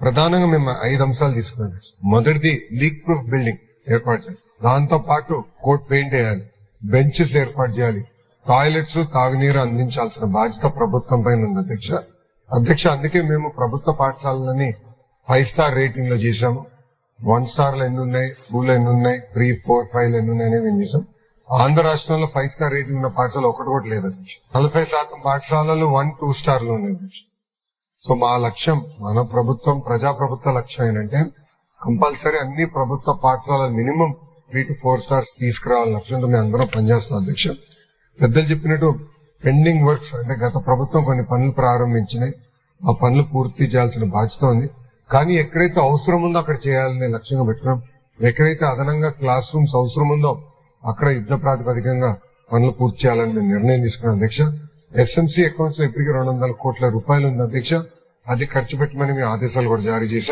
ప్రధానంగా మేము 5 అంశాలు తీసుకున్నాం. మొదటిది లీక్ ప్రూఫ్ బిల్డింగ్ ఏర్పాటు చేయాలి. దాంతో పాటు కోట్ పెయింట్ వేయాలి, బెంచెస్ ఏర్పాటు చేయాలి, టాయిలెట్స్, తాగునీరు అందించాల్సిన బాధ్యత ప్రభుత్వం పైన ఉంది అధ్యక్ష. అందుకే మేము ప్రభుత్వ పాఠశాలలని 5 స్టార్ రేటింగ్ లో చేశాము. 1 స్టార్లు ఎన్ని ఉన్నాయి, 2 ఎన్ని ఉన్నాయి, 3, 4, 5 ఎన్ని ఉన్నాయి మేము చేశాం. ఆంధ్ర రాష్ట్రంలో 5 స్టార్ రేటింగ్ ఉన్న పాఠశాల ఒకటి కూడా లేదు అధ్యక్ష. 40% పాఠశాలలు 1, 2 స్టార్లు ఉన్నాయి అధ్యక్ష. సో మా లక్ష్యం, మన ప్రభుత్వం ప్రజాప్రభుత్వ లక్ష్యం ఏంటంటే కంపల్సరీ అన్ని ప్రభుత్వ పాఠశాలలు మినిమం 3 to 4 స్టార్స్ తీసుకురావాలని లక్ష్యంతో మేము అందరం పనిచేస్తున్నాం అధ్యక్ష. పెద్దలు చెప్పినట్టు పెండింగ్ వర్క్స్ అంటే గత ప్రభుత్వం కొన్ని పనులు ప్రారంభించినాయి, ఆ పనులు పూర్తి చేయాల్సిన బాధ్యత ఉంది. కానీ ఎక్కడైతే అవసరం ఉందో అక్కడ చేయాలనే లక్ష్యంగా పెట్టుకున్నాం. ఎక్కడైతే అదనంగా క్లాస్ రూమ్స్ అవసరం ఉందో అక్కడ యుద్ధ ప్రాతిపదికంగా పనులు పూర్తి చేయాలని మేము నిర్ణయం తీసుకున్నాం అధ్యక్ష. ఎస్ఎంసీ అకౌంట్స్ లో ఇప్పటికీ 200 కోట్ల రూపాయలు ఉంది అధ్యక్ష. అది ఖర్చు పెట్టమని మేము ఆదేశాలు కూడా జారీ చేశాం.